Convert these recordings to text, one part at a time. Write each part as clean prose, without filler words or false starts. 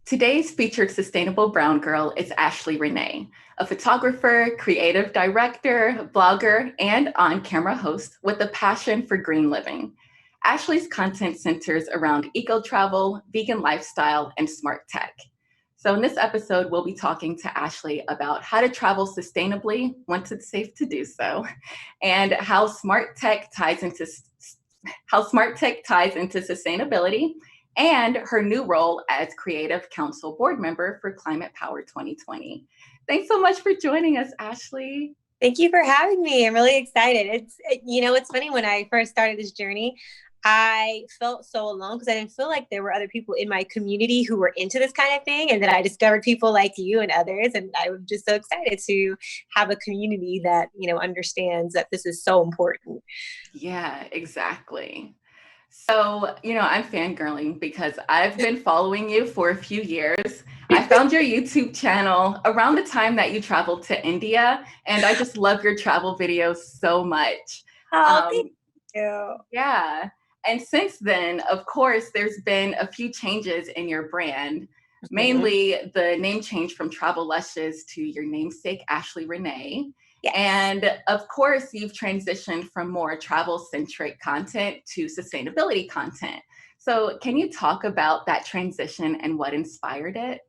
Today's featured sustainable brown girl is Ashley Renne, a photographer, creative director, blogger, and on-camera host with a passion for green living. Ashley's content centers around eco-travel, vegan lifestyle, and smart tech. So in this episode, we'll be talking to Ashley about how to travel sustainably once it's safe to do so, and how smart tech ties into sustainability, and her new role as Creative Counsel Board Member for Climate Power 2020. Thanks so much for joining us, Ashley. Thank you for having me. I'm really excited. It's funny, when I first started this journey, I felt so alone because I didn't feel like there were other people in my community who were into this kind of thing. And then I discovered people like you and others. And I was just so excited to have a community that, understands that this is so important. Yeah, exactly. So, I'm fangirling because I've been following you for a few years. I found your YouTube channel around the time that you traveled to India, and I just love your travel videos so much. Oh, thank you. Yeah. And since then, of course, there's been a few changes in your brand, Mhm. mainly the name change from Travel Luscious to your namesake, Ashley Renne. Yes. And of course, you've transitioned from more travel-centric content to sustainability content. So can you talk about that transition and what inspired it?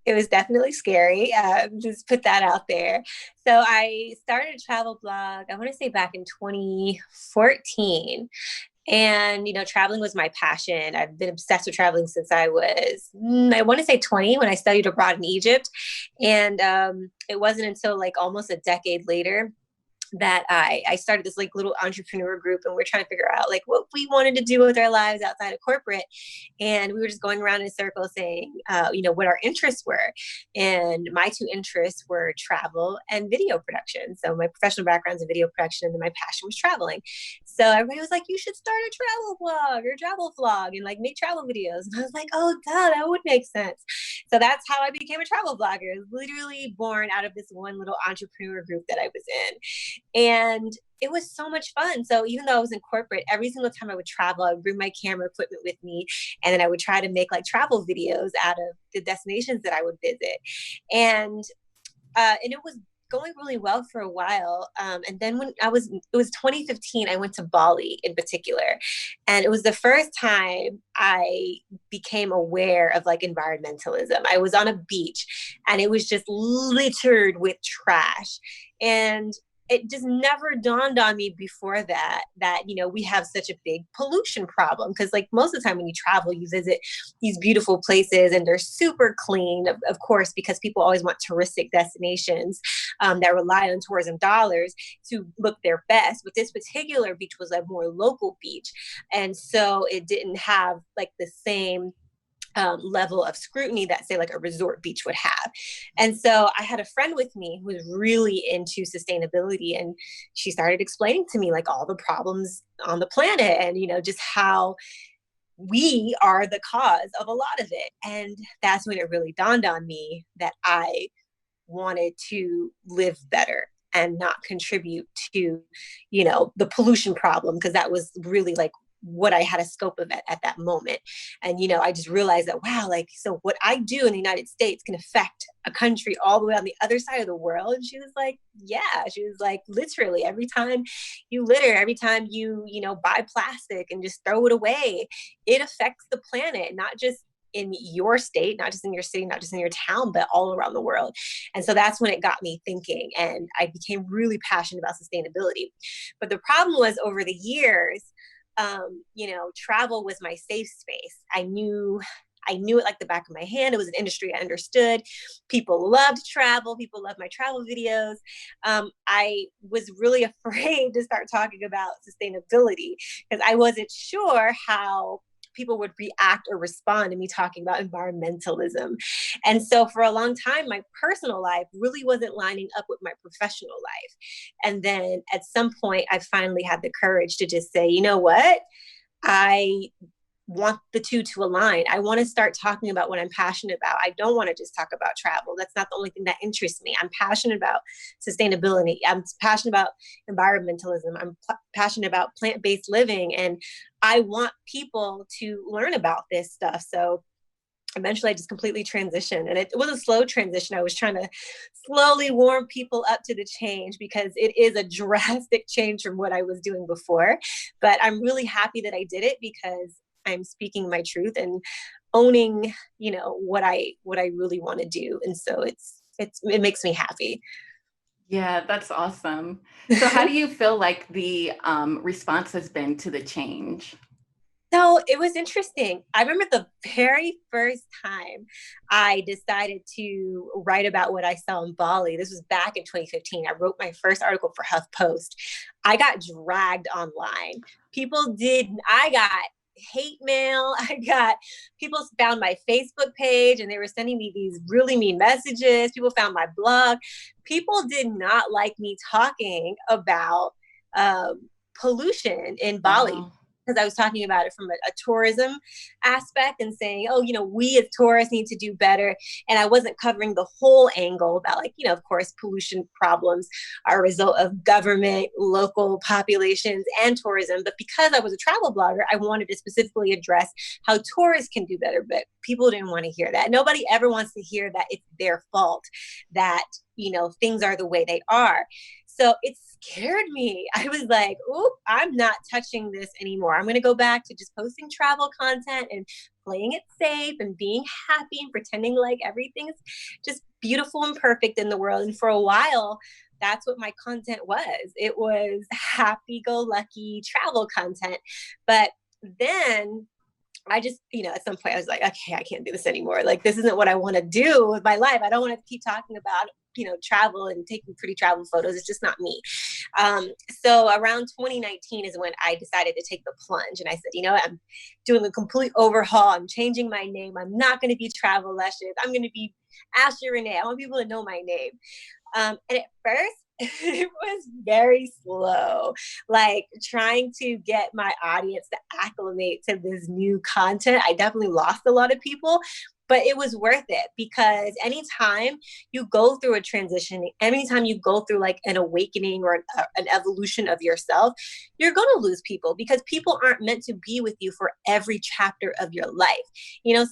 It was definitely scary. Just put that out there. So I started a travel blog, I want to say back in 2014. And, traveling was my passion. I've been obsessed with traveling since I was, I want to say 20, when I studied abroad in Egypt. And it wasn't until like almost a decade later that I started this like little entrepreneur group, and we're trying to figure out like what we wanted to do with our lives outside of corporate. And we were just going around in a circle saying, what our interests were. And my two interests were travel and video production. So my professional background's in video production, and my passion was traveling. So everybody was like, you should start a travel blog or travel vlog and like make travel videos. And I was like, oh, duh, that would make sense. So that's how I became a travel blogger. It was literally born out of this one little entrepreneur group that I was in. And it was so much fun. So even though I was in corporate, every single time I would travel, I would bring my camera equipment with me. And then I would try to make like travel videos out of the destinations that I would visit. And it was going really well for a while. And then it was 2015, I went to Bali in particular. And it was the first time I became aware of like environmentalism. I was on a beach and it was just littered with trash. And it just never dawned on me before that we have such a big pollution problem, because like most of the time when you travel, you visit these beautiful places and they're super clean, of course, because people always want touristic destinations that rely on tourism dollars to look their best. But this particular beach was a more local beach, and so it didn't have like the same level of scrutiny that say like a resort beach would have. And so I had a friend with me who was really into sustainability, and she started explaining to me like all the problems on the planet, and just how we are the cause of a lot of it. And that's when it really dawned on me that I wanted to live better and not contribute to the pollution problem, because that was really like what I had a scope of at that moment. And, I just realized that, wow, like, so what I do in the United States can affect a country all the way on the other side of the world. And she was like, yeah, she was like, literally every time you litter, every time you buy plastic and just throw it away, it affects the planet, not just in your state, not just in your city, not just in your town, but all around the world. And so that's when it got me thinking, and I became really passionate about sustainability. But the problem was, over the years, travel was my safe space. I knew it like the back of my hand. It was an industry I understood. People loved travel. People loved my travel videos. I was really afraid to start talking about sustainability because I wasn't sure how people would react or respond to me talking about environmentalism. And so for a long time, my personal life really wasn't lining up with my professional life. And then at some point, I finally had the courage to just say, you know what? I want the two to align. I want to start talking about what I'm passionate about. I don't want to just talk about travel. That's not the only thing that interests me. I'm passionate about sustainability. I'm passionate about environmentalism. I'm passionate about plant-based living. And I want people to learn about this stuff. So eventually I just completely transitioned, and it was a slow transition. I was trying to slowly warm people up to the change because it is a drastic change from what I was doing before. But I'm really happy that I did it because I'm speaking my truth and owning, what I really want to do. And so it makes me happy. Yeah, that's awesome. So how do you feel like the response has been to the change? So it was interesting. I remember the very first time I decided to write about what I saw in Bali. This was back in 2015. I wrote my first article for HuffPost. I got dragged online. I got hate mail. People found my Facebook page and they were sending me these really mean messages. People found my blog. People did not like me talking about pollution in Bali, Wow. because I was talking about it from a tourism aspect and saying, oh, we as tourists need to do better. And I wasn't covering the whole angle about, like, of course, pollution problems are a result of government, local populations, and tourism. But because I was a travel blogger, I wanted to specifically address how tourists can do better. But people didn't want to hear that. Nobody ever wants to hear that it's their fault, that, things are the way they are. So it scared me. I was like, "Oop, I'm not touching this anymore. I'm going to go back to just posting travel content and playing it safe and being happy and pretending like everything's just beautiful and perfect in the world." And for a while, that's what my content was. It was happy-go-lucky travel content. But then I just, at some point I was like, okay, I can't do this anymore. Like, this isn't what I want to do with my life. I don't want to keep talking about, travel and taking pretty travel photos. It's just not me. So around 2019 is when I decided to take the plunge. And I said, what? I'm doing a complete overhaul. I'm changing my name. I'm not going to be Travel Luscious. I'm going to be Ashley Renne. I want people to know my name. And at first, it was very slow, like trying to get my audience to acclimate to this new content. I definitely lost a lot of people, but it was worth it, because anytime you go through a transition, anytime you go through like an awakening or an evolution of yourself, you're going to lose people, because people aren't meant to be with you for every chapter of your life.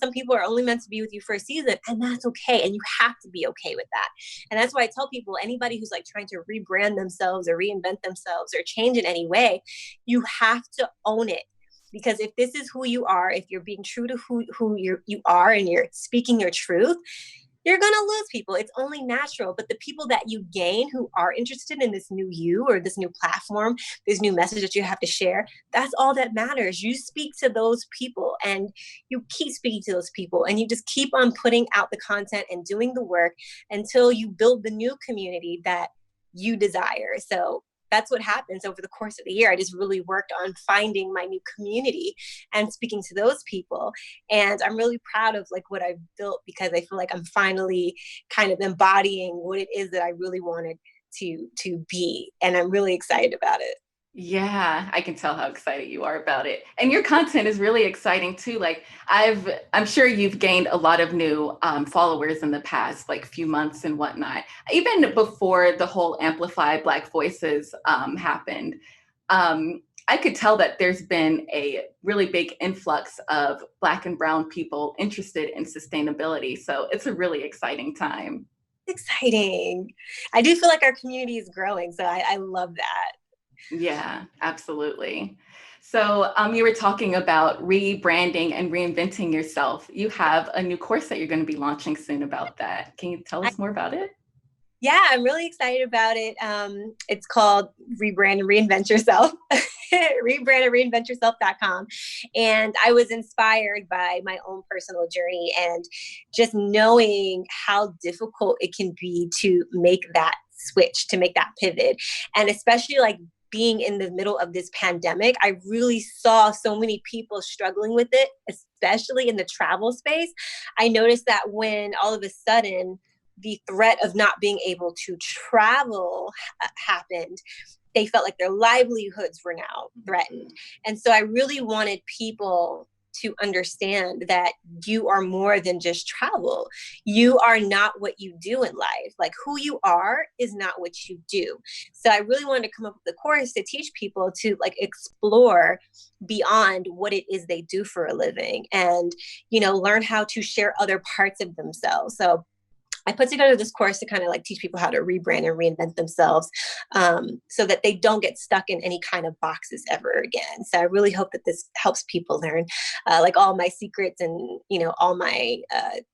Some people are only meant to be with you for a season, and that's okay. And you have to be okay with that. And that's why I tell people, anybody who's like trying to rebrand themselves or reinvent themselves or change in any way, you have to own it. Because if this is who you are, if you're being true to who you are and you're speaking your truth, you're going to lose people. It's only natural. But the people that you gain who are interested in this new you or this new platform, this new message that you have to share, that's all that matters. You speak to those people and you keep speaking to those people, and you just keep on putting out the content and doing the work until you build the new community that you desire. So that's what happens over the course of the year. I just really worked on finding my new community and speaking to those people. And I'm really proud of like what I've built, because I feel like I'm finally kind of embodying what it is that I really wanted to be. And I'm really excited about it. Yeah, I can tell how excited you are about it. And your content is really exciting too. Like I'm sure you've gained a lot of new followers in the past, like few months and whatnot. Even before the whole Amplify Black Voices happened, I could tell that there's been a really big influx of Black and Brown people interested in sustainability. So it's a really exciting time. Exciting. I do feel like our community is growing. So I love that. Yeah, absolutely. So you were talking about rebranding and reinventing yourself. You have a new course that you're going to be launching soon about that. Can you tell us more about it? Yeah, I'm really excited about it. It's called Rebrand and Reinvent Yourself. Rebrand and Reinvent Yourself.com. And I was inspired by my own personal journey and just knowing how difficult it can be to make that switch, to make that pivot. And especially like being in the middle of this pandemic, I really saw so many people struggling with it, especially in the travel space. I noticed that when all of a sudden the threat of not being able to travel happened, they felt like their livelihoods were now threatened. And so I really wanted people to understand that you are more than just travel. You are not what you do in life. Like, who you are is not what you do. So I really wanted to come up with a course to teach people to like explore beyond what it is they do for a living, and, you know, learn how to share other parts of themselves. So I put together this course to kind of like teach people how to rebrand and reinvent themselves, so that they don't get stuck in any kind of boxes ever again. So I really hope that this helps people learn like all my secrets and, you know, all my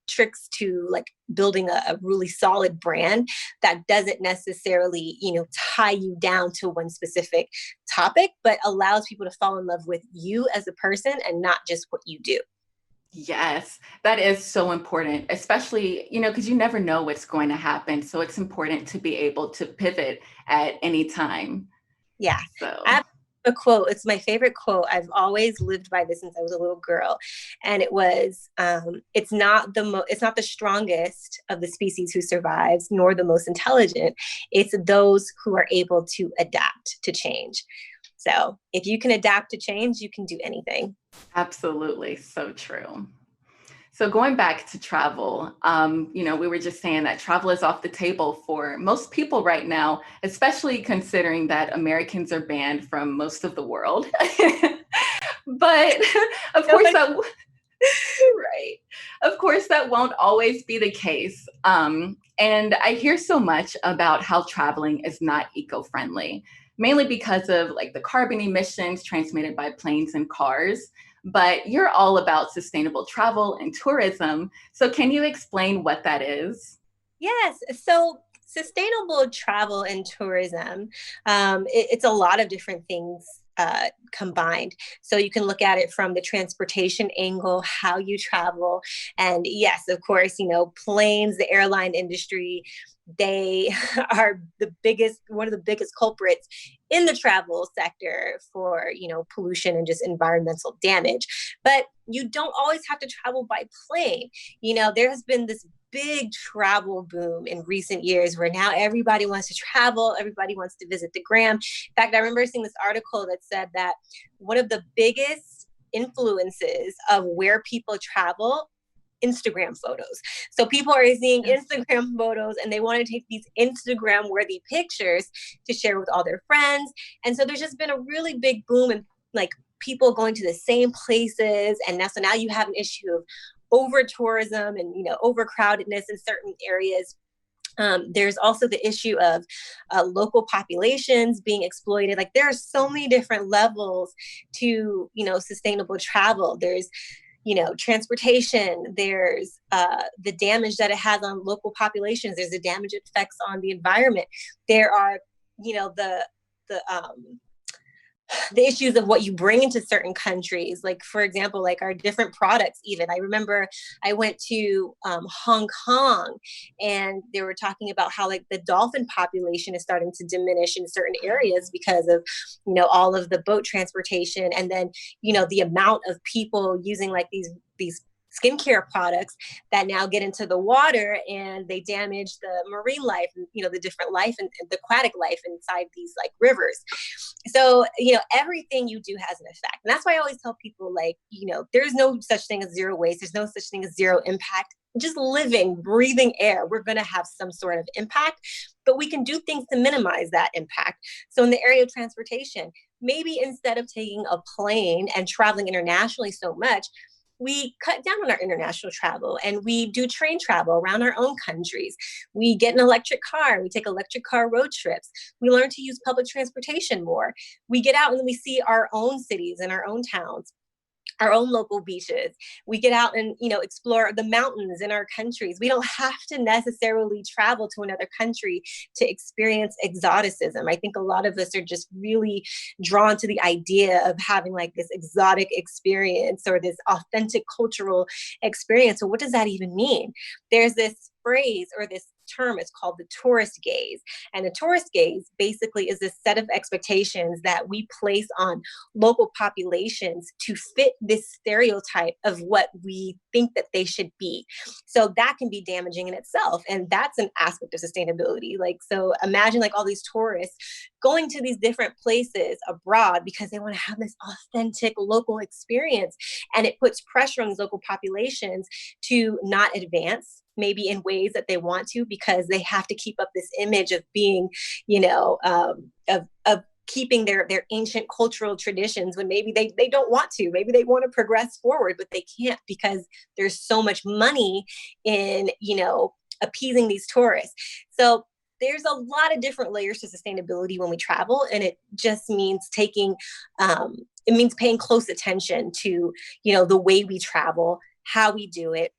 tricks to like building a really solid brand that doesn't necessarily, you know, tie you down to one specific topic, but allows people to fall in love with you as a person and not just what you do. Yes, that is so important, especially, you know, because you never know what's going to happen. So it's important to be able to pivot at any time. Yeah. I So, have a quote. It's my favorite quote. I've always lived by this since I was a little girl. And it was, it's not the strongest of the species who survives, nor the most intelligent. It's those who are able to adapt to change. So if you can adapt to change, you can do anything. absolutely, so true. So going back to travel, you know, we were just saying that travel is off the table for most people right now, especially considering that Americans are banned from most of the world. But of course, that right. Of course, that won't always be the case. And I hear so much about how traveling is not eco-friendly, mainly because of like the carbon emissions transmitted by planes and cars. But you're all about sustainable travel and tourism. So can you explain what that is? Yes. So sustainable travel and tourism, it's a lot of different things combined. So you can look at it from the transportation angle, how you travel. And yes, of course, you know, planes, the airline industry, they are one of the biggest culprits in the travel sector for, you know, pollution and just environmental damage. But you don't always have to travel by plane. You know, there has been this big travel boom in recent years where now everybody wants to travel, everybody wants to visit the gram. In fact, I remember seeing this article that said that one of the biggest influences of where people travel, Instagram photos. So people are seeing Instagram photos and they want to take these Instagram worthy pictures to share with all their friends. And so there's just been a really big boom in like people going to the same places. And now you have an issue of over tourism and, you know, overcrowdedness in certain areas. There's also the issue of local populations being exploited. Like there are so many different levels to, you know, sustainable travel. There's, you know, transportation, there's the damage that it has on local populations, there's the damage it affects on the environment. There are, you know, the issues of what you bring into certain countries, like for example, like our different products. Even I remember I went to Hong Kong and they were talking about how like the dolphin population is starting to diminish in certain areas because of, you know, all of the boat transportation, and then, you know, the amount of people using like these skincare products that now get into the water and they damage the marine life, and, you know, the different life and the aquatic life inside these like rivers. So, you know, everything you do has an effect. And that's why I always tell people, like, you know, there's no such thing as zero waste. There's no such thing as zero impact. Just living, breathing air, we're going to have some sort of impact, but we can do things to minimize that impact. So in the area of transportation, maybe instead of taking a plane and traveling internationally so much, we cut down on our international travel and we do train travel around our own countries. We get an electric car, we take electric car road trips. We learn to use public transportation more. We get out and we see our own cities and our own towns, our own local beaches. We get out and, you know, explore the mountains in our countries. We don't have to necessarily travel to another country to experience exoticism. I think a lot of us are just really drawn to the idea of having like this exotic experience or this authentic cultural experience. So what does that even mean? There's this phrase or this term is called the tourist gaze. And the tourist gaze basically is a set of expectations that we place on local populations to fit this stereotype of what we think that they should be. So that can be damaging in itself. And that's an aspect of sustainability. Like, so imagine like all these tourists going to these different places abroad because they want to have this authentic local experience. And it puts pressure on these local populations to not advance maybe in ways that they want to, because they have to keep up this image of being, of keeping their ancient cultural traditions when maybe they don't want to. Maybe they want to progress forward, but they can't because there's so much money in, appeasing these tourists. So there's a lot of different layers to sustainability when we travel, and it just means it means paying close attention to, the way we travel, how we do it,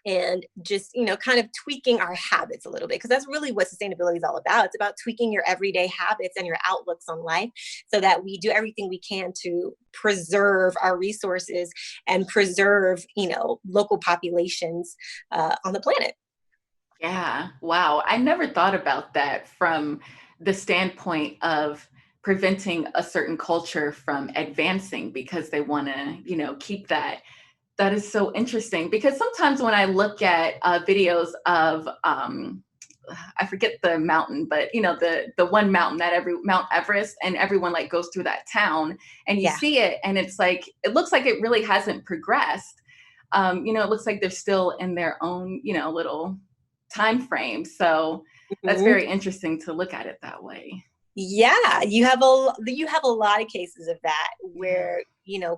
and just, kind of tweaking our habits a little bit, because that's really what sustainability is all about. It's about tweaking your everyday habits and your outlooks on life so that we do everything we can to preserve our resources and preserve, local populations on the planet. Yeah. Wow. I never thought about that from the standpoint of preventing a certain culture from advancing because they want to, keep that. That is so interesting because sometimes when I look at videos of, I forget the mountain, but the one mountain that Mount Everest, and everyone like goes through that town, and you Yeah. see it, and it's like it looks like it really hasn't progressed. It looks like they're still in their own, little time frame. So that's Mhm. very interesting to look at it that way. Yeah, you have a lot of cases of that Yeah. where,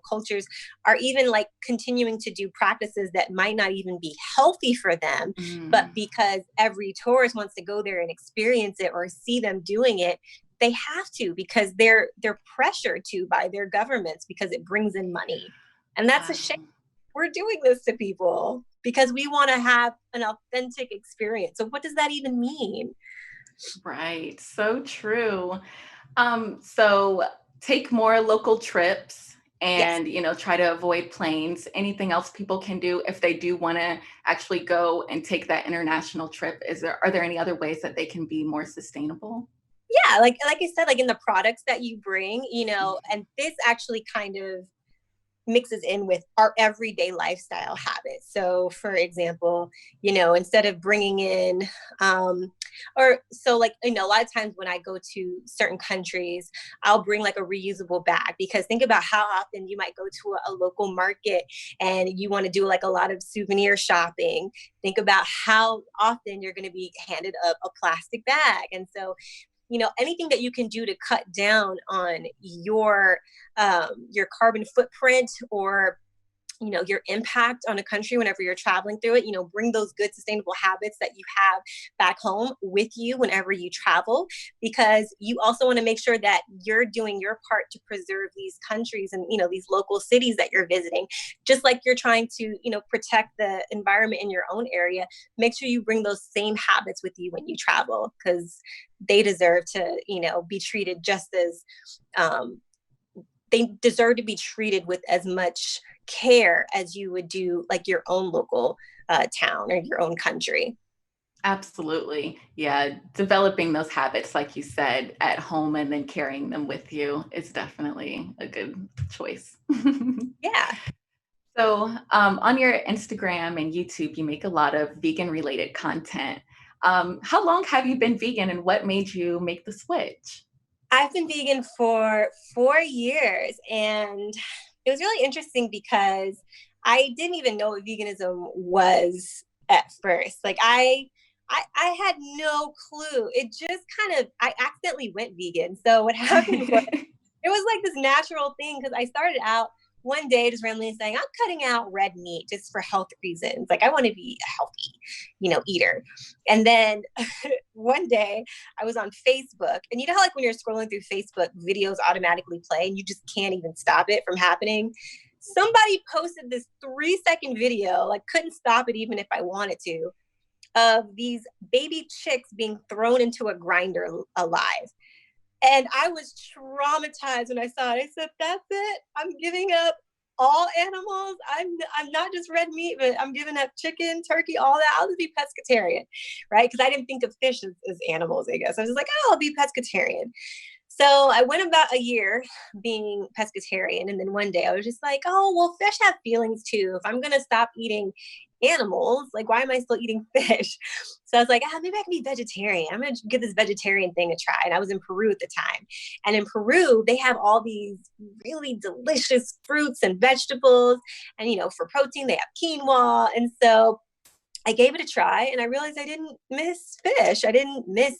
cultures are even like continuing to do practices that might not even be healthy for them, but Mm. because every tourist wants to go there and experience it or see them doing it, they have to, because they're pressured to by their governments because it brings in money. And that's a shame. Wow. We're doing this to people because we want to have an authentic experience. So what does that even mean? Right. So true. So take more local trips Yes. and, try to avoid planes. Anything else people can do if they do want to actually go and take that international trip? Are there any other ways that they can be more sustainable? Yeah, like I said, like in the products that you bring, and this actually kind of mixes in with our everyday lifestyle habits. So, for example, instead of bringing in, or so like, a lot of times when I go to certain countries, I'll bring like a reusable bag, because think about how often you might go to a local market and you want to do like a lot of souvenir shopping. Think about how often you're going to be handed a plastic bag. And so, anything that you can do to cut down on your carbon footprint, or your impact on a country whenever you're traveling through it, bring those good sustainable habits that you have back home with you whenever you travel, because you also want to make sure that you're doing your part to preserve these countries and, these local cities that you're visiting. Just like you're trying to, protect the environment in your own area, make sure you bring those same habits with you when you travel, because they deserve to, be treated just as, they deserve to be treated with as much care as you would do like your own local town or your own country. Absolutely. Yeah. Developing those habits, like you said, at home and then carrying them with you is definitely a good choice. Yeah. So, on your Instagram and YouTube, you make a lot of vegan related content. How long have you been vegan and what made you make the switch? I've been vegan for 4 years, and it was really interesting because I didn't even know what veganism was at first. Like I had no clue. It just I accidentally went vegan. So what happened was, it was like this natural thing, because I started out one day just randomly saying, I'm cutting out red meat just for health reasons. Like I want to be a healthy, eater. And then one day I was on Facebook, and you know how like when you're scrolling through Facebook, videos automatically play and you just can't even stop it from happening. Somebody posted this 3-second video, like couldn't stop it even if I wanted to, of these baby chicks being thrown into a grinder alive. And I was traumatized when I saw it. I said, that's it. I'm giving up all animals. I'm not just red meat, but I'm giving up chicken, turkey, all that. I'll just be pescatarian, right? Because I didn't think of fish as animals, I guess. I was just like, oh, I'll be pescatarian. So I went about a year being pescatarian. And then one day I was just like, oh, well, fish have feelings too. If I'm going to stop eating animals, like, why am I still eating fish? So I was like, maybe I can be vegetarian. I'm going to give this vegetarian thing a try. And I was in Peru at the time. And in Peru, they have all these really delicious fruits and vegetables. And, for protein, they have quinoa. And so I gave it a try and I realized I didn't miss fish. I didn't miss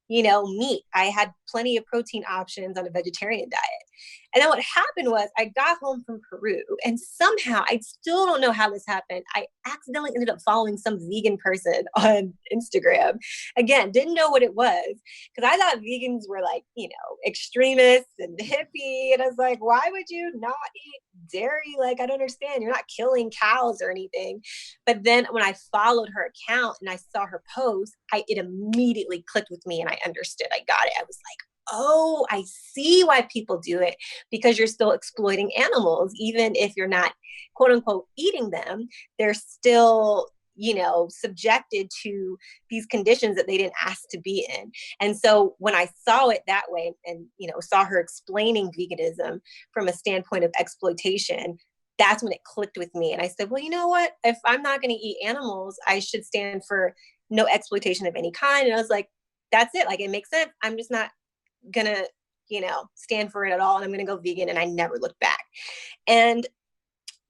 meat. I had plenty of protein options on a vegetarian diet. And then what happened was I got home from Peru and somehow, I still don't know how this happened, I accidentally ended up following some vegan person on Instagram. Again, didn't know what it was because I thought vegans were like, extremists and hippie. And I was like, why would you not eat dairy? Like, I don't understand. You're not killing cows or anything. But then when I followed her account and I saw her post, it immediately clicked with me and I understood. I got it. I was like, oh, I see why people do it, because you're still exploiting animals. Even if you're not, quote unquote, eating them, they're still, subjected to these conditions that they didn't ask to be in. And so when I saw it that way and, saw her explaining veganism from a standpoint of exploitation, that's when it clicked with me. And I said, well, you know what? If I'm not going to eat animals, I should stand for no exploitation of any kind. And I was like, that's it. Like, it makes sense. I'm just not gonna, stand for it at all. And I'm gonna go vegan. And I never looked back. And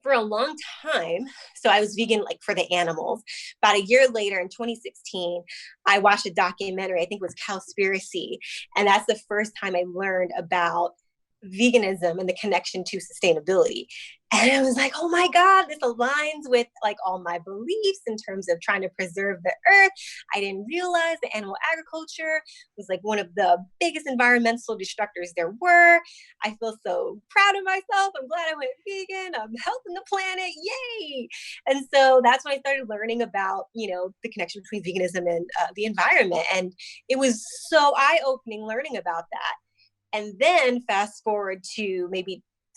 for a long time, so I was vegan like for the animals. About a year later in 2016, I watched a documentary, I think it was Cowspiracy. And that's the first time I learned about veganism and the connection to sustainability. And I was like, oh my God, this aligns with like all my beliefs in terms of trying to preserve the earth. I didn't realize that animal agriculture was like one of the biggest environmental destructors there were. I feel so proud of myself. I'm glad I went vegan. I'm helping the planet. Yay. And so that's when I started learning about, the connection between veganism and the environment. And it was so eye-opening learning about that. And then fast forward to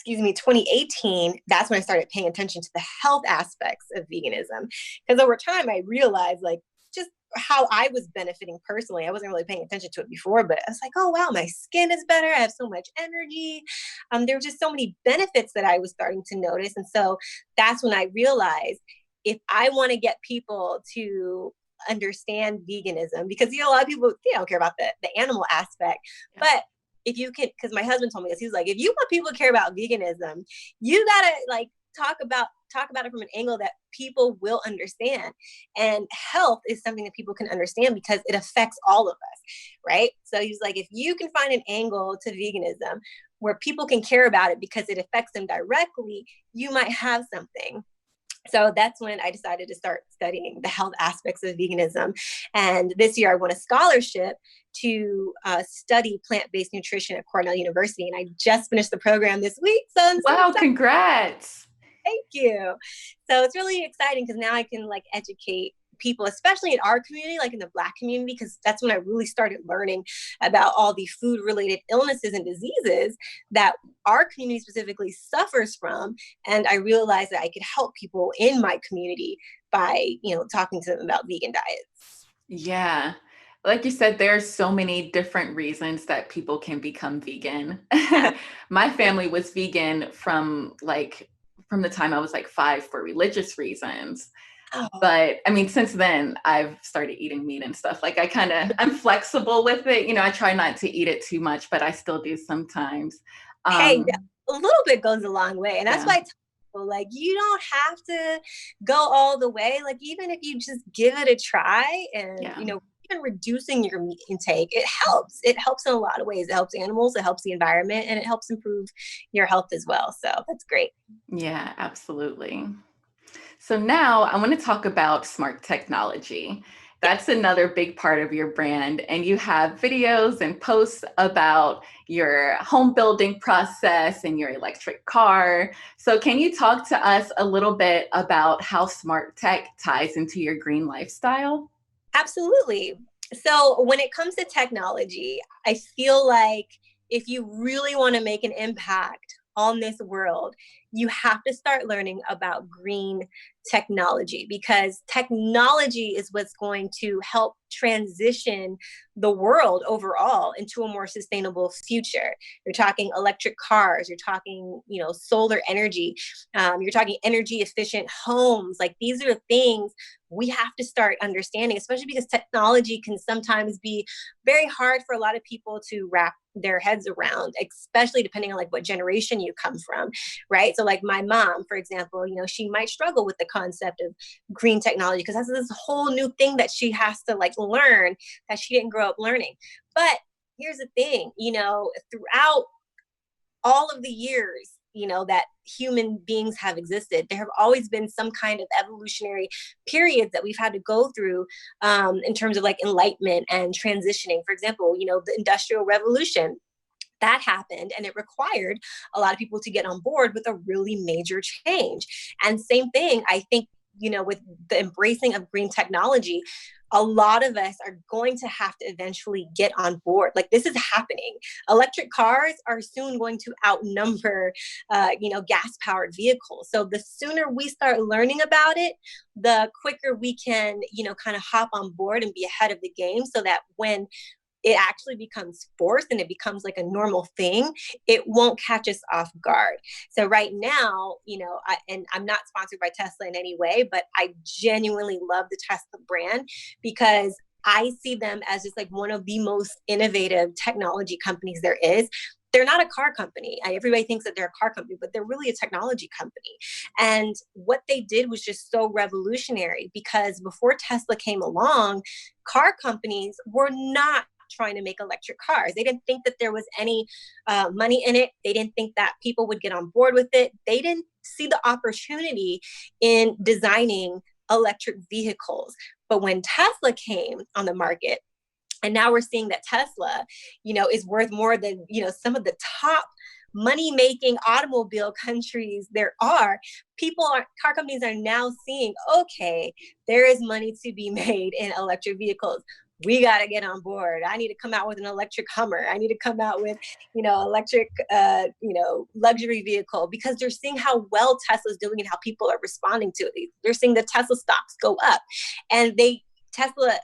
2018, that's when I started paying attention to the health aspects of veganism. Because over time, I realized like just how I was benefiting personally. I wasn't really paying attention to it before, but I was like, oh, wow, my skin is better. I have so much energy. There were just so many benefits that I was starting to notice. And so that's when I realized if I want to get people to understand veganism, because, a lot of people, they don't care about the animal aspect, but if you can, because my husband told me this, he was like, if you want people to care about veganism, you gotta like talk about it from an angle that people will understand. And health is something that people can understand because it affects all of us, right? So he's like, if you can find an angle to veganism where people can care about it because it affects them directly, you might have something. So that's when I decided to start studying the health aspects of veganism. And this year I won a scholarship to study plant-based nutrition at Cornell University. And I just finished the program this week. So wow, congrats. Thank you. So it's really exciting because now I can like educate people, especially in our community, like in the Black community, because that's when I really started learning about all the food-related illnesses and diseases that our community specifically suffers from. And I realized that I could help people in my community by, talking to them about vegan diets. Yeah. Like you said, there's so many different reasons that people can become vegan. My family was vegan from the time I was like 5 for religious reasons. Oh. But I mean, since then I've started eating meat and stuff. Like I'm flexible with it. I try not to eat it too much, but I still do sometimes. Hey, a little bit goes a long way. And that's why I tell people, like, you don't have to go all the way. Like, even if you just give it a try and, even reducing your meat intake, it helps. It helps in a lot of ways. It helps animals, it helps the environment, and it helps improve your health as well. So that's great. Yeah, absolutely. So now I want to talk about smart technology. That's another big part of your brand. And you have videos and posts about your home building process and your electric car. So can you talk to us a little bit about how smart tech ties into your green lifestyle? Absolutely. So when it comes to technology, I feel like if you really want to make an impact on this world, you have to start learning about green technology, because technology is what's going to help transition the world overall into a more sustainable future. You're talking electric cars, you're talking, solar energy, you're talking energy efficient homes. Like, these are things we have to start understanding, especially because technology can sometimes be very hard for a lot of people to wrap their heads around, especially depending on like what generation you come from, right? So like my mom, for example, she might struggle with the concept of green technology because that's this whole new thing that she has to like learn that she didn't grow up learning. But here's the thing, throughout all of the years, that human beings have existed, there have always been some kind of evolutionary periods that we've had to go through in terms of like enlightenment and transitioning. For example, the Industrial Revolution, that happened and it required a lot of people to get on board with a really major change. And same thing, I think, with the embracing of green technology, a lot of us are going to have to eventually get on board. Like, this is happening. Electric cars are soon going to outnumber, gas-powered vehicles. So the sooner we start learning about it, the quicker we can, kind of hop on board and be ahead of the game, so that when it actually becomes forced and it becomes like a normal thing, it won't catch us off guard. So right now, and I'm not sponsored by Tesla in any way, but I genuinely love the Tesla brand because I see them as just like one of the most innovative technology companies there is. They're not a car company. Everybody thinks that they're a car company, but they're really a technology company. And what they did was just so revolutionary, because before Tesla came along, car companies were not trying to make electric cars. They didn't think that there was any money in it. They didn't think that people would get on board with it. They didn't see the opportunity in designing electric vehicles. But when Tesla came on the market, and now we're seeing that Tesla, is worth more than, some of the top money-making automobile countries there are, car companies are now seeing, okay, there is money to be made in electric vehicles. We got to get on board. I need to come out with an electric Hummer. I need to come out with, electric, luxury vehicle, because they're seeing how well Tesla's doing and how people are responding to it. They're seeing the Tesla stocks go up, and Tesla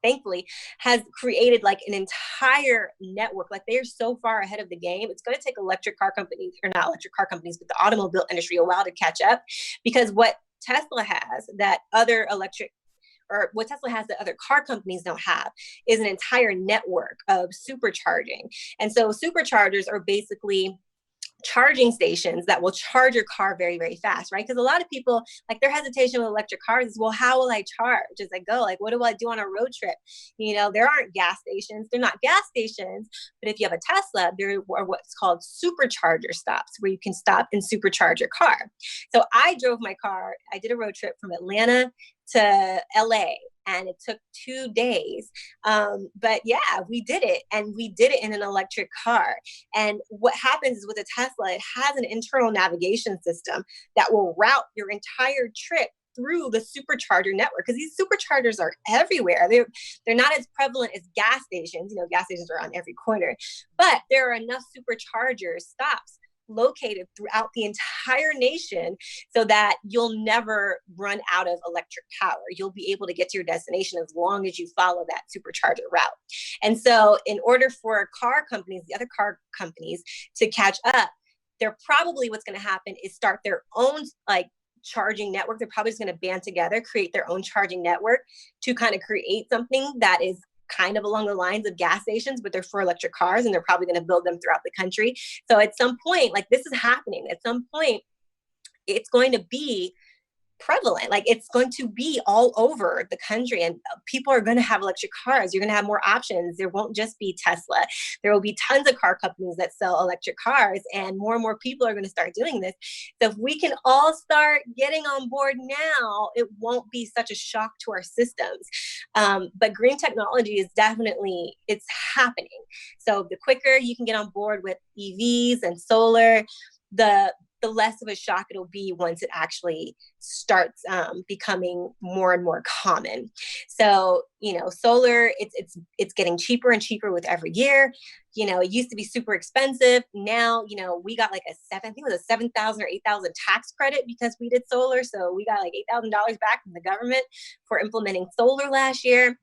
thankfully has created like an entire network. Like, they are so far ahead of the game. It's going to take electric car companies, or not electric car companies, but the automobile industry a while to catch up, because what Tesla has that other car companies don't have is an entire network of supercharging. And so superchargers are basically charging stations that will charge your car very, very fast, right? Because a lot of people, like, their hesitation with electric cars is, well, how will I charge as I go? Like, what do I do on a road trip? There aren't gas stations. They're not gas stations. But if you have a Tesla, there are what's called supercharger stops, where you can stop and supercharge your car. So I drove my car. I did a road trip from Atlanta to LA, and it took 2 days. But yeah, we did it, and we did it in an electric car. And what happens is, with a Tesla, it has an internal navigation system that will route your entire trip through the supercharger network, because these superchargers are everywhere. They're not as prevalent as gas stations. Gas stations are on every corner, but there are enough supercharger stops located throughout the entire nation so that you'll never run out of electric power. You'll be able to get to your destination as long as you follow that supercharger route. And so in order for the other car companies to catch up, what's going to happen is start their own charging network. They're probably just going to band together, create their own charging network to kind of create something that is kind of along the lines of gas stations, but they're for electric cars, and they're probably going to build them throughout the country. So at some point, this is happening. At some point, it's going to be prevalent. It's going to be all over the country, and people are going to have electric cars. You're going to have more options. There won't just be Tesla. There will be tons of car companies that sell electric cars, and more people are going to start doing this. So if we can all start getting on board now, it won't be such a shock to our systems. But green technology is it's happening. So the quicker you can get on board with EVs and solar, the the less of a shock it'll be once it actually starts becoming more and more common. So, solar, it's getting cheaper and cheaper with every year. It used to be super expensive. Now, we got like I think it was a 7,000 or 8,000 tax credit because we did solar. So we got like $8,000 back from the government for implementing solar last year.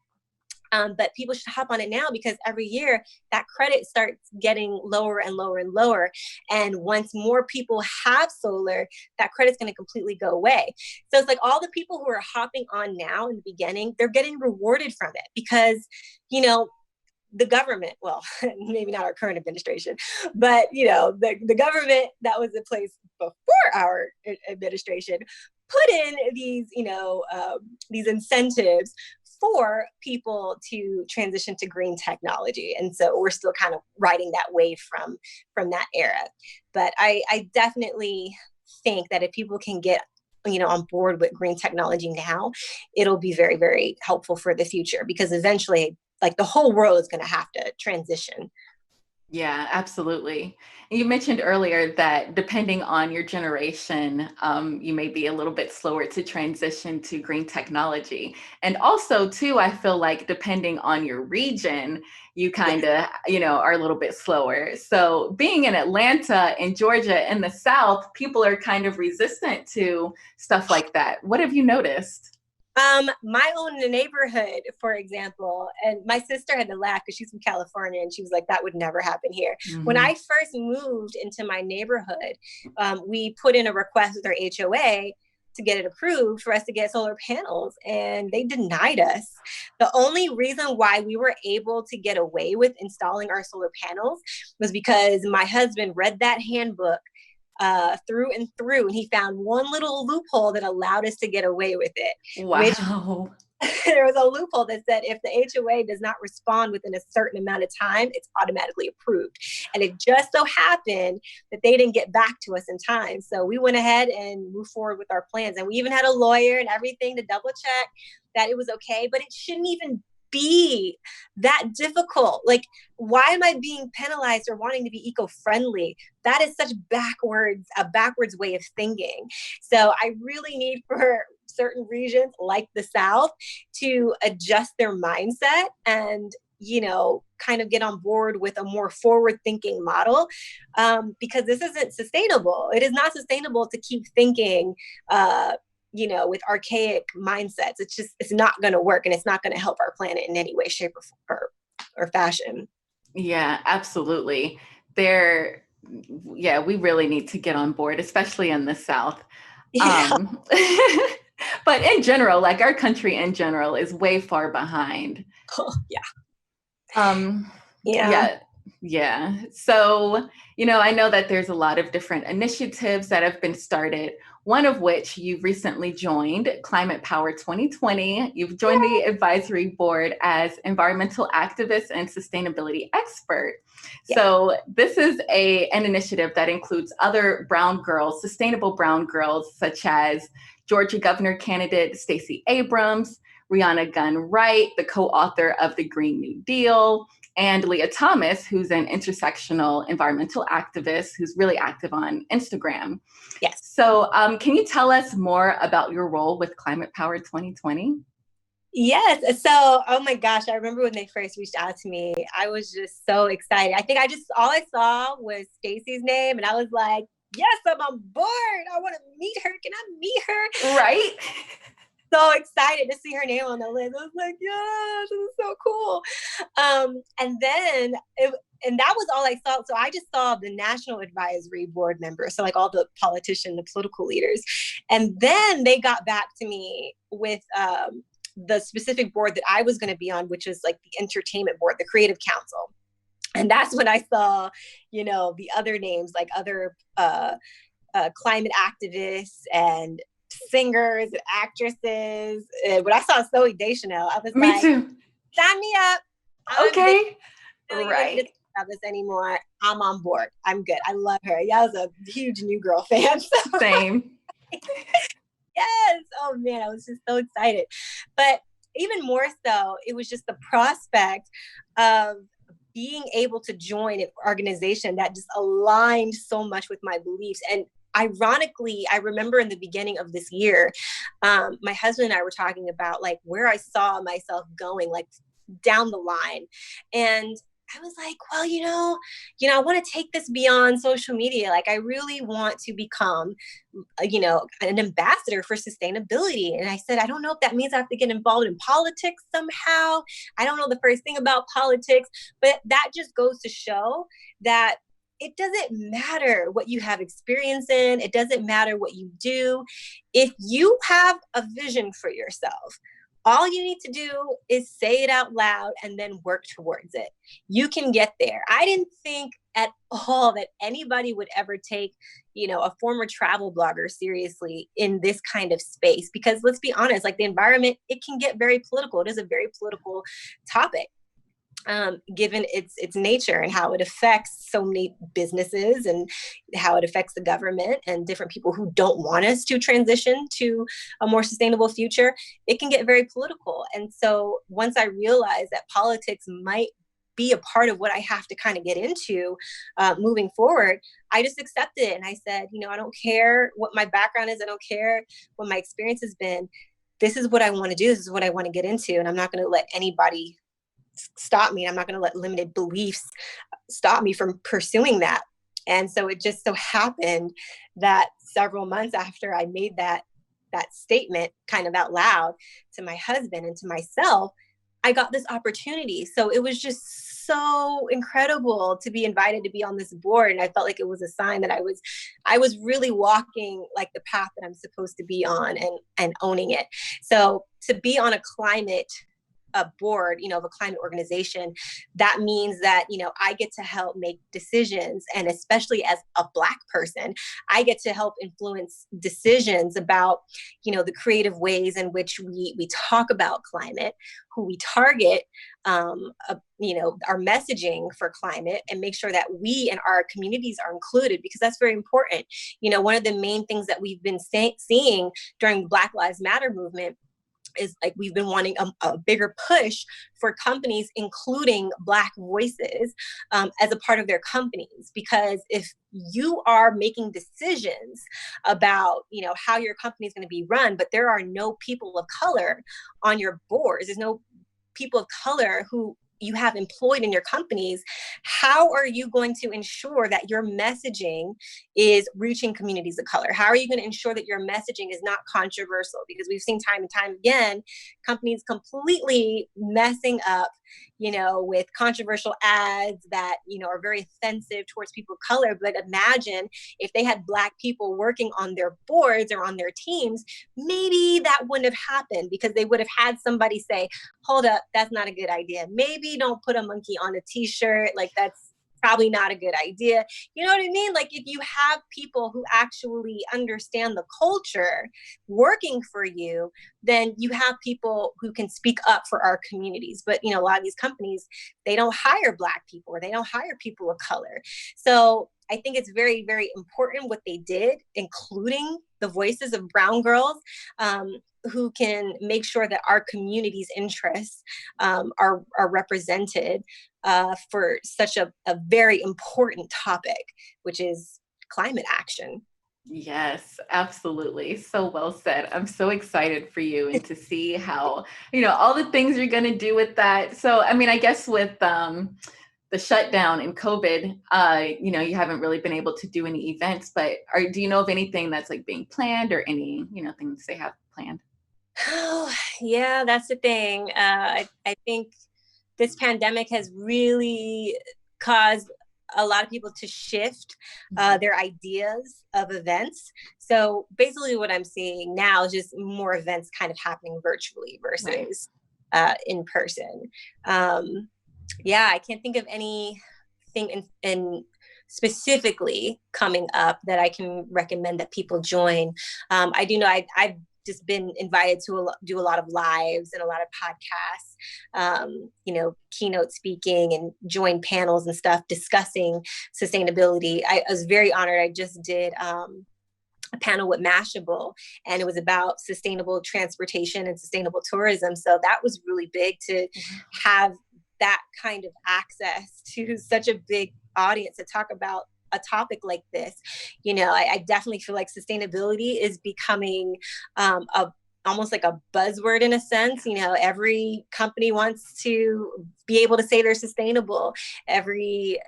But people should hop on it now because every year that credit starts getting lower and lower and lower. And once more people have solar, that credit's going to completely go away. So it's like all the people who are hopping on now in the beginning, they're getting rewarded from it because, the government, well, maybe not our current administration, but, the government that was in place before our administration put in these incentives for people to transition to green technology. And so we're still kind of riding that wave from that era. But I definitely think that if people can get on board with green technology now, it'll be very, very helpful for the future because eventually like the whole world is going to have to transition. Yeah, absolutely. And you mentioned earlier that depending on your generation, you may be a little bit slower to transition to green technology. And also, too, I feel like depending on your region, you kind of, are a little bit slower. So being in Atlanta and Georgia in the South, people are kind of resistant to stuff like that. What have you noticed? My own neighborhood, for example, and my sister had to laugh because she's from California and she was like, that would never happen here. Mm-hmm. When I first moved into my neighborhood, we put in a request with our HOA to get it approved for us to get solar panels, and they denied us. The only reason why we were able to get away with installing our solar panels was because my husband read that handbook through and through, and he found one little loophole that allowed us to get away with it. Wow. There was a loophole that said if the HOA does not respond within a certain amount of time, it's automatically approved. And it just so happened that they didn't get back to us in time. So we went ahead and moved forward with our plans. And we even had a lawyer and everything to double check that it was okay, but it shouldn't even be that difficult. Like, why am I being penalized for wanting to be eco-friendly? That is such a backwards way of thinking. So I really need for certain regions like the South to adjust their mindset and, kind of get on board with a more forward-thinking model, because this isn't sustainable. It is not sustainable to keep thinking, with archaic mindsets. It's not going to work, and it's not going to help our planet in any way, shape, or fashion. Yeah, absolutely. We really need to get on board, especially in the South. Yeah. But in general, like our country in general is way far behind. Oh, yeah. Yeah. So, I know that there's a lot of different initiatives that have been started, one of which you've recently joined, Climate Power 2020. You've joined the advisory board as environmental activist and sustainability expert. Yeah. So this is an initiative that includes other brown girls, sustainable brown girls, such as Georgia governor candidate Stacey Abrams, Rihanna Gunn Wright, the co-author of the Green New Deal, and Leah Thomas, who's an intersectional environmental activist who's really active on Instagram. Yes. So can you tell us more about your role with Climate Power 2020? Yes. So, oh my gosh, I remember when they first reached out to me, I was just so excited. I think all I saw was Stacey's name, and I was like, yes, I'm on board. I want to meet her. Can I meet her? Right. So excited to see her name on the list. I was like, yes, this is so cool. And that was all I saw. So I just saw the National Advisory Board member. So like all the politicians, the political leaders. And then they got back to me with the specific board that I was going to be on, which is like the entertainment board, the Creative Counsel. And that's when I saw, the other names, like other climate activists and singers and actresses. And when I saw Zoe Deschanel, I was Me too. Sign me up. Okay. Right. About this anymore. I'm on board. I'm good. I love her. Yeah, I was a huge New Girl fan. So. Same. Yes. Oh man, I was just so excited. But even more so, it was just the prospect of being able to join an organization that just aligned so much with my beliefs. And ironically, I remember in the beginning of this year, my husband and I were talking about like where I saw myself going, like down the line. And I was like, well, I want to take this beyond social media. Like, I really want to become, an ambassador for sustainability. And I said, I don't know if that means I have to get involved in politics somehow. I don't know the first thing about politics, but that just goes to show that it doesn't matter what you have experience in. It doesn't matter what you do. If you have a vision for yourself, all you need to do is say it out loud and then work towards it. You can get there. I didn't think at all that anybody would ever take, a former travel blogger seriously in this kind of space, because let's be honest, like the environment, it can get very political. It is a very political topic. Given its nature and how it affects so many businesses and how it affects the government and different people who don't want us to transition to a more sustainable future, it can get very political. And so once I realized that politics might be a part of what I have to kind of get into moving forward, I just accepted it. And I said, I don't care what my background is. I don't care what my experience has been. This is what I want to do. This is what I want to get into. And I'm not going to let anybody stop me. I'm not going to let limited beliefs stop me from pursuing that. And so it just so happened that several months after I made that statement kind of out loud to my husband and to myself, I got this opportunity. So it was just so incredible to be invited to be on this board. And I felt like it was a sign that I was really walking like the path that I'm supposed to be on and owning it. So to be on a board, of a climate organization, that means that, I get to help make decisions. And especially as a Black person, I get to help influence decisions about, the creative ways in which we talk about climate, who we target, our messaging for climate, and make sure that we and our communities are included, because that's very important. One of the main things that we've been seeing during the Black Lives Matter movement is like we've been wanting a bigger push for companies, including Black voices as a part of their companies. Because if you are making decisions about, how your company is going to be run, but there are no people of color on your boards, there's no people of color who you have employed in your companies, how are you going to ensure that your messaging is reaching communities of color? How are you going to ensure that your messaging is not controversial? Because we've seen time and time again, companies completely messing up, with controversial ads that, are very offensive towards people of color. But imagine if they had Black people working on their boards or on their teams, maybe that wouldn't have happened, because they would have had somebody say, hold up, that's not a good idea. Maybe don't put a monkey on a t-shirt. Like, that's probably not a good idea. You know what I mean? Like, if you have people who actually understand the culture working for you, then you have people who can speak up for our communities. But, a lot of these companies, they don't hire Black people, or they don't hire people of color. So I think it's very, very important what they did, including the voices of brown girls, who can make sure that our community's interests are represented for such a very important topic, which is climate action. Yes, absolutely. So well said. I'm so excited for you and to see how, all the things you're going to do with that. So, I guess with the shutdown in COVID, you haven't really been able to do any events, but do you know of anything that's like being planned, or any, things they have planned? Oh, yeah, that's the thing. I think this pandemic has really caused a lot of people to shift their ideas of events. So basically what I'm seeing now is just more events kind of happening virtually versus in person. I can't think of anything in specifically coming up that I can recommend that people join. I do know I've just been invited to do a lot of lives and a lot of podcasts, keynote speaking, and join panels and stuff discussing sustainability. I was very honored. I just did a panel with Mashable, and it was about sustainable transportation and sustainable tourism. So that was really big to have that kind of access to such a big audience to talk about a topic like this. I definitely feel like sustainability is becoming a almost like a buzzword in a sense. Every company wants to be able to say they're sustainable. Every,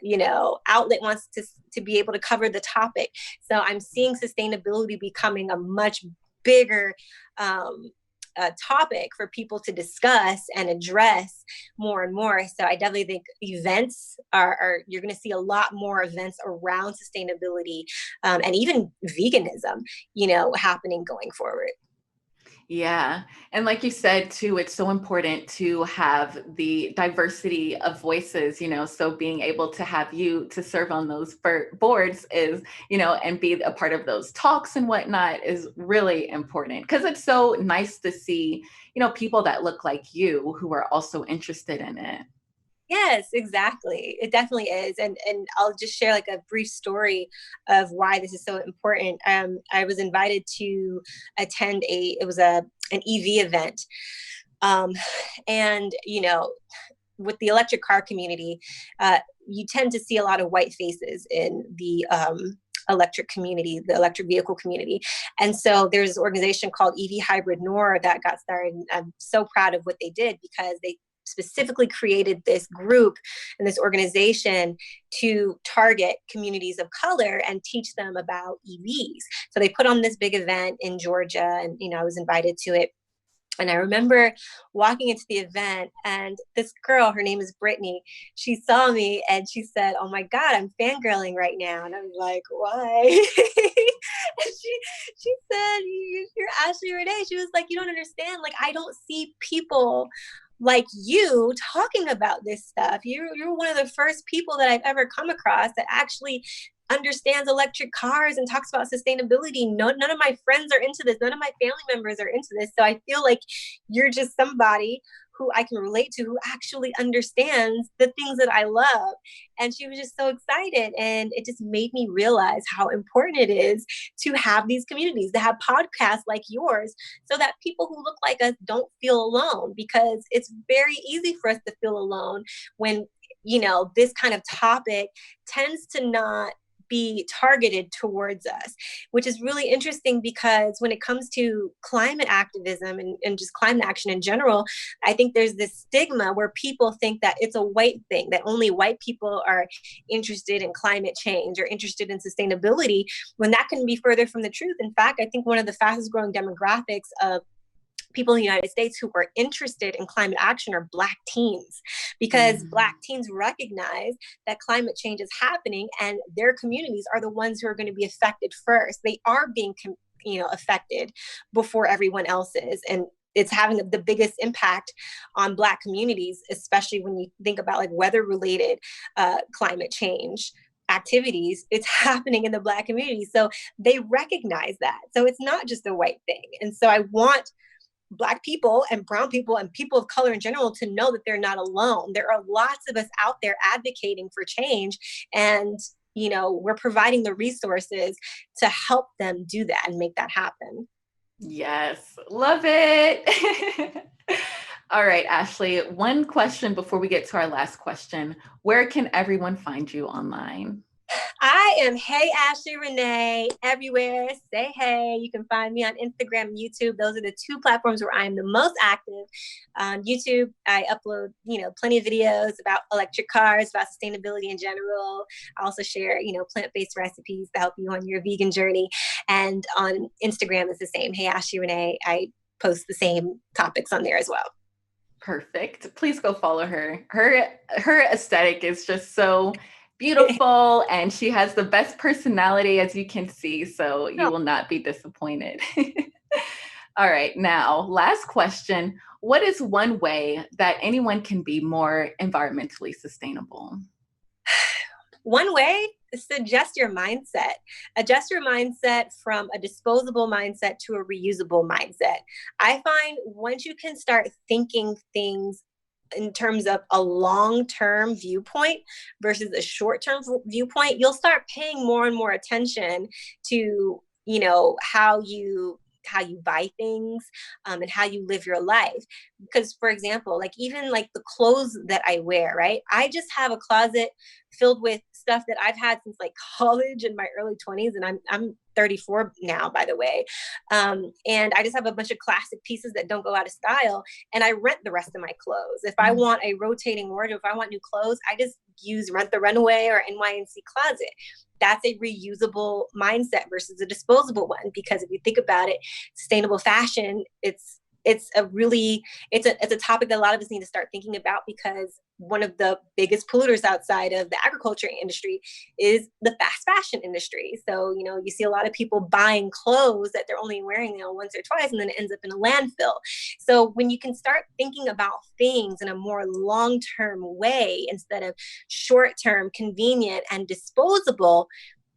outlet wants to be able to cover the topic. So I'm seeing sustainability becoming a much bigger topic for people to discuss and address more and more. So I definitely think events are you're going to see a lot more events around sustainability, and even veganism, happening going forward. Yeah. And like you said, too, it's so important to have the diversity of voices, so being able to have you to serve on those boards is, and be a part of those talks and whatnot is really important because it's so nice to see, people that look like you who are also interested in it. Yes, exactly. It definitely is. And I'll just share like a brief story of why this is so important. I was invited to attend an EV event. And, with the electric car community, you tend to see a lot of white faces in the electric community, the electric vehicle community. And so there's this organization called EV Hybrid Nor that got started. And I'm so proud of what they did because they specifically created this group and this organization to target communities of color and teach them about EVs. So they put on this big event in Georgia, and I was invited to it. And I remember walking into the event, and this girl, her name is Brittany, she saw me and she said, "Oh my God, I'm fangirling right now." And I was like, "Why?" And she said, "You're Ashley Renne." She was like, "You don't understand. Like, I don't see people like you talking about this stuff. You're one of the first people that I've ever come across that actually understands electric cars and talks about sustainability. None of my friends are into this. None of my family members are into this. So I feel like you're just somebody who I can relate to, who actually understands the things that I love." And she was just so excited. And it just made me realize how important it is to have these communities, to have podcasts like yours, so that people who look like us don't feel alone, because it's very easy for us to feel alone when, this kind of topic tends to not be targeted towards us, which is really interesting because when it comes to climate activism and just climate action in general, I think there's this stigma where people think that it's a white thing, that only white people are interested in climate change or interested in sustainability, when that can be further from the truth. In fact, I think one of the fastest growing demographics of people in the United States who are interested in climate action are Black teens, because Black teens recognize that climate change is happening and their communities are the ones who are going to be affected first. They are being, affected before everyone else is. And it's having the biggest impact on Black communities, especially when you think about like weather related climate change activities. It's happening in the Black community. So they recognize that. So it's not just a white thing. And so I want Black people and brown people and people of color in general to know that they're not alone. There are lots of us out there advocating for change, and we're providing the resources to help them do that and make that happen. Yes, love it. All right, Ashley, one question before we get to our last question. Where can everyone find you online? I am Hey Ashley Renne everywhere. Say hey. You can find me on Instagram and YouTube. Those are the two platforms where I am the most active. On YouTube, I upload, plenty of videos about electric cars, about sustainability in general. I also share, plant-based recipes to help you on your vegan journey. And on Instagram, it's the same. Hey Ashley Renne. I post the same topics on there as well. Perfect. Please go follow her. Her aesthetic is just so beautiful, and she has the best personality, as you can see, so you will not be disappointed. All right, now, last question. What is one way that anyone can be more environmentally sustainable? One way is to adjust your mindset. Adjust your mindset from a disposable mindset to a reusable mindset. I find once you can start thinking things in terms of a long-term viewpoint versus a short-term viewpoint, you'll start paying more and more attention to, how you how you buy things, and how you live your life. Because, for example, like even like the clothes that I wear, right? I just have a closet filled with stuff that I've had since like college in my early 20s, and I'm 34 now, by the way. And I just have a bunch of classic pieces that don't go out of style, and I rent the rest of my clothes. If I want a rotating wardrobe, if I want new clothes, I just use Rent the Runway or NYNC Closet. That's a reusable mindset versus a disposable one. Because if you think about it, sustainable fashion, it's a topic that a lot of us need to start thinking about, because one of the biggest polluters outside of the agriculture industry is the fast fashion industry. So, you see a lot of people buying clothes that they're only wearing, once or twice, and then it ends up in a landfill. So when you can start thinking about things in a more long-term way instead of short-term, convenient, and disposable,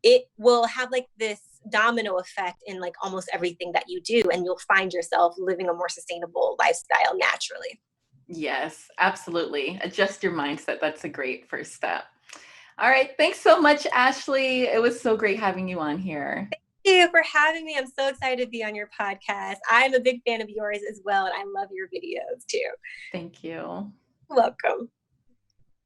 it will have like this domino effect in like almost everything that you do, and you'll find yourself living a more sustainable lifestyle naturally. Yes, absolutely. Adjust your mindset. That's a great first step. All right. Thanks so much, Ashley. It was so great having you on here. Thank you for having me. I'm so excited to be on your podcast. I'm a big fan of yours as well, and I love your videos too. Thank you. Welcome.